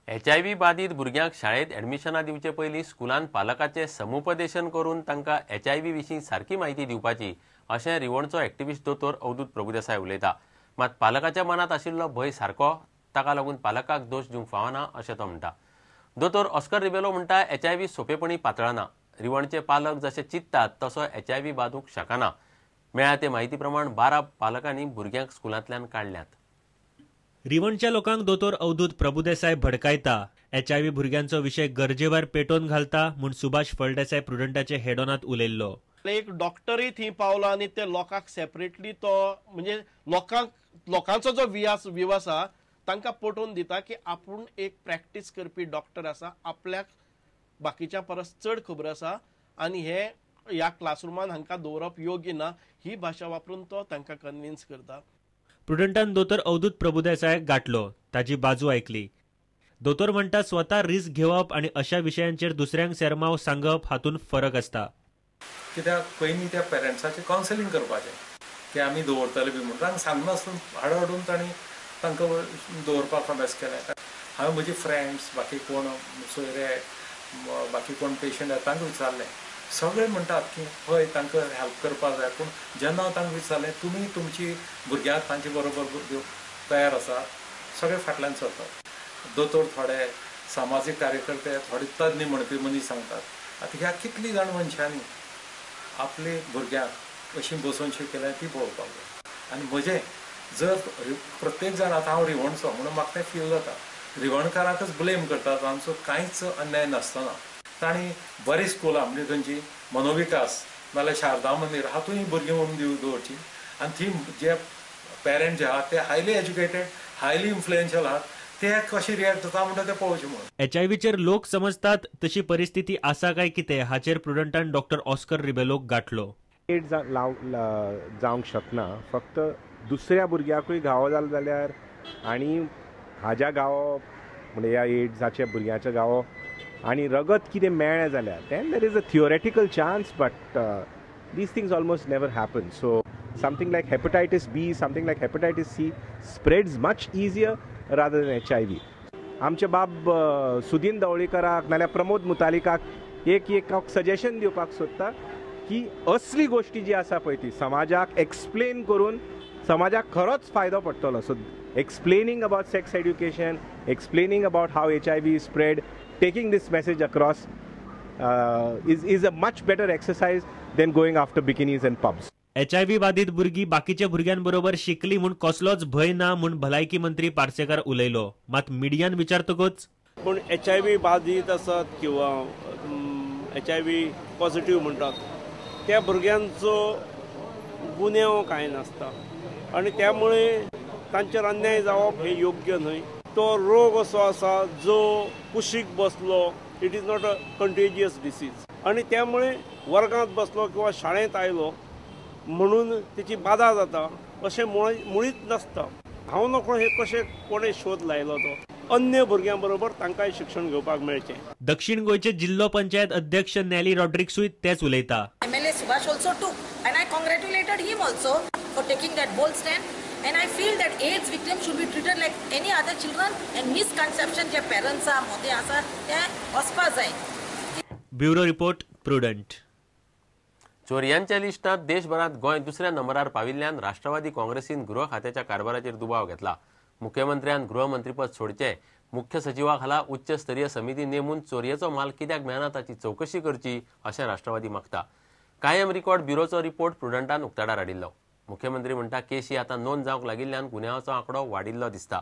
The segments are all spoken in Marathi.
HIV बाधित भुरग्यांक शाळेत ॲडमिशनां दिवचे पयलीं स्कुलान पालकाचे समुपदेशन करून तांकां HIV विशीं सारकी माहिती दिवपाची अशें रिवणचो एक्टिव्हिस्ट दोतोर अवधूत प्रभुदेसाय उलयता. मात पालकाच्या मनात आशिल्लो भंय सारको, ताका लागून पालकाक दोश दिवंक फावना अशें तो म्हणटा. दोतोर ऑस्कर रिबेलो म्हणटा HIV सोंपेपणी पातळना. रिवणचे पालक जशे चिंततात तसो HIV बाधूंक शकना. मेळ्ळ्या ते म्हायती प्रमाण 12 पालकांनी भुरग्यांक स्कुलांतल्यान काडल्यात. रिवणच्या लोकांक दोतोर अवधूत प्रभुदेसाय भडकायता. HIV भुरग्यांचो विशय गरजेभायर पेटोवन घालता म्हूण सुभाष फळदेसाय प्रुडंटाचे हेडॉनात उलयल्लो. एक डॉक्टरय थंय पावलो आनी ते लोकांक सेपरेटली तो म्हणजे लोकांचो जो व्यू आसा तांकां पटोवन दिता की आपूण एक प्रॅक्टीस करपी डॉक्टर आसा, आपल्याक बाकीच्या परस चड खबर आसा आनी हे ह्या क्लासरुमान हांकां दवरप योग्य ना ही भाशा वापरून तो तांकां कन्विन्स करता. प्रुडंटान दोतोर अवधूत प्रभुदेसायाक गाठलो, ताची बाजू आयकली. दोतोर म्हणटा स्वता रिस्क घेवप आनी अशा विशयांचेर दुसऱ्यांक सेरमाव सांगप हातूंत फरक आसता. कित्याक पयलीं त्या पेरंट्साचें कावन्सिलींग करपाचें की आमी दवरतले बी म्हणून तांकां सांगनासतना हाडून तांणी तांकां दवरपाक प्रॉमिस केलें. हांवें म्हजी फ्रेंड्स बाकी कोण सोयरे बाकी कोण पेशंट आसा तांकां विचारलें. सगळे म्हणटात की हय तांकां हेल्प करपाक जाय, पूण जेन्ना हांव तांकां विचारलें तुमी तुमची भुरग्यांक तांचे बरोबर दिवंक तयार आसा, सगळे फाटल्यान चलतात. दोतोर थोडे सामाजीक कार्यकर्ते थोडे तज्ञ म्हणपी मनीस सांगतात. आतां ह्या कितलीं जाण मनशांनी आपले भुरग्यांक अशी बसून शिकयलें ती पळोवपाक जाय. आनी म्हजें जर प्रत्येक जाण आतां हांव रिवणचो म्हणून म्हाका तें फील जाता. रिवणकाराकच ब्लेम करतात, आमचो कांयच अन्याय नासतना. तांणी बरी स्कुलां म्हणजे थंयची मनोविकास नाल्यार शारदा मंदिर हातूंय भुरगीं म्हणून दवरची आनी थंय जे पेरंट जे आहात ते हायली एज्युकेटेड हायली इन्फ्लुएन्शियल आहात, ते कशें रिएक्ट जाता म्हणटा तें पळोवचें म्हणून. HIVचेर लोक समजतात तशी परिस्थिती आसा काय कितें हाचेर प्रुडंटान डॉक्टर ऑस्कर रिबेलोक गाठलो. एड्स जावंक शकना, फक्त दुसऱ्या भुरग्याकूय घावो जालो जाल्यार आनी हाज्या गावप म्हणजे ह्या एड्साच्या भुरग्याच्या गावप आनी रगत कितें मेळ्ळें जाल्यार then there is a theoretical chance, but these things almost never happen. So something like hepatitis B, something like hepatitis C spreads much easier rather than HIV. आमचे बाब सुदीन दवळीकराक नाल्यार प्रमोद मुतालिकाक एक सजेशन दिवपाक सोदता की असली गोष्टी जी आसा पळय ती समाजाक एक्सप्लेन करून समाजाक खरोच फायदो पडटलो. So explaining about sex education, explaining about how HIV is spread, taking this message across is a much better exercise than going after bikinis and pubs. HIV बाधित भुरगीं बाकीच्या भुरग्यांबरोबर शिकली म्हूण कसलोच भंय ना म्हूण भलायकी मंत्री पार्सेकार उलयलो. मात मिडियान विचारतकूच पूण HIV बाधित आसत किंवा HIV पॉझिटिव्ह म्हणटात त्या भुरग्यांचो गुन्यांव कांय नासता आनी त्यामुळे तांचेर अन्याय जावप हे योग्य न्हय. तो रोग असो आसा जो कुशीक बसलो, it is not a contagious disease आनी त्यामुळे वर्गांत बसलो किंवा शाळेंत आयलो म्हणून तेची बाधा जाता अशें मुळीच नासता. हांव नकळो हे कशें कोणें शोध लायलो तो अन्य भुरग्यां बरोबर तांकांय शिक्षण घेवपाक मेळचें. दक्षिण गोंयचे जिल्लो पंचायत अध्यक्ष नॅली रॉड्रिक्सूय तेच उलयता. MLA Subhash also took and I congratulated him also for taking that bold stand. And I feel that AIDS victims should be treated like any other children and misconception जे parents are मोठे आसा ते वचपा जाय. Bureau report Prudent. चोरयांच्या लिस्टात देशभरात गोंय दुसऱ्या नंबरार पाविल्ल्यान राष्ट्रवादी काँग्रेसीन गृह खात्याच्या कारभाराचेर दुबाव घेतला. मुख्यमंत्र्यान गृहमंत्रीपद सोडचे, मुख्य सचिवा खाला उच्च स्तरीय समिती नेमून चोरयेचो माल कित्याक मेळना ताची चौकशी करची अशें राष्ट्रवादी मागता. कायम रिकॉर्ड ब्युरोचो रिपोर्ट प्रुडंटान उक्ताडार हाडिल्लो. मुख्यमंत्री म्हणटा केशी आतां नोंद जावंक लागिल्ल्यान गुन्यांवाचो आंकडो वाडिल्लो दिसता.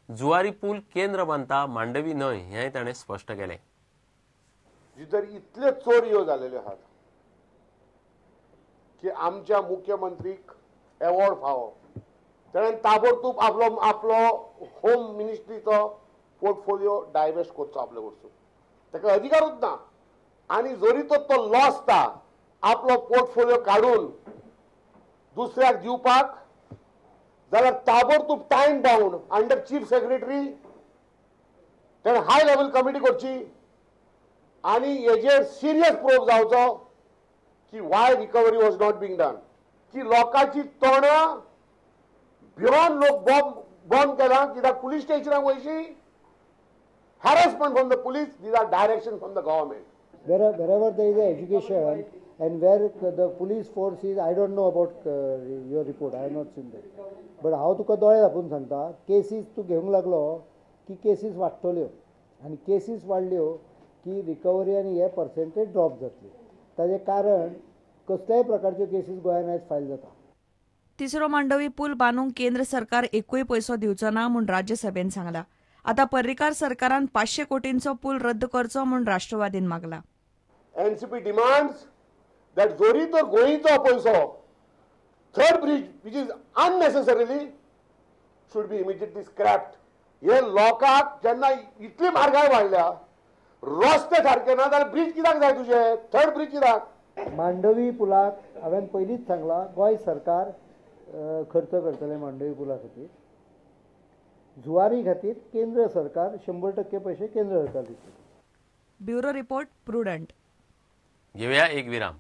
जुवारी पूल केंद्र बांदता, मांडवी न्हय हेंय ताणें स्पश्ट केलें. जर इतले चोरयो जालेल्यो आहात की आमच्या मुख्यमंत्रीक एवॉर्ड फावो, ताणें ताबडतोब आपलो होम मिनिस्ट्रीचो पोर्टफोलिओ डायवेस्ट करचो आपले वरसून. ताका अधिकारूच ना आनी जरी तो लॉस ता आपलो पोर्टफोलिओ काडून दुसऱ्याक दिवपाक जाल्यार ताबडतोब time bound under chief secretary ताणें हाय लेवल कमिटी करची आनी हेजेर सिरियस प्रोब जावचो की Y recovery was not being done, की लोकांची तोंडां भिवन लोक बॉम्ब केला कित्याक police स्टेशनाक वयची harassment from the police. These are directions from the government. Wherever there is a education and where the police force is, I don't know about your report, I have not seen that. But हांव तुका दोळे धापून सांगता, केसीस तूं घेवंक लागलो की केसीस वाडटल्यो आनी केसीस वाडल्यो की रिकवरी आनी हे पर्सेंटेज ड्रॉप जातली. ताजें कारण कसल्याय प्रकारच्यो केसीस गोंयांत आयज फायल जाता. तिसरो मांडवी पूल बांदूंक केंद्र सरकार एकूय पयसो दिवचो ना म्हूण राज्यसभेन सांगला. आतां पर्रीकार सरकारान 500 कोटींचो पूल रद्द करचो म्हूण राष्ट्रवादीन मागला. NCP demands that जोरी तर गोंयचो पयसो third bridge which is unnecessarily should be immediately scrapped. हे लोकांक जेन्ना इतली म्हारगाय वाडल्या, रस्ते सारके ना जाल्यार ब्रिज कित्याक जाय तुजे? थर्ड ब्रिज कित्याक? मांडवी पुलाक हांवें पयलींच सांगलां, गोंय सरकार खर्च करतलें मांडवी पुला खातीर. जुवारी खातीर केंद्र सरकार 100% पैसे केंद्र सरकार दितलें. Bureau report prudent. घेऊया एक विराम.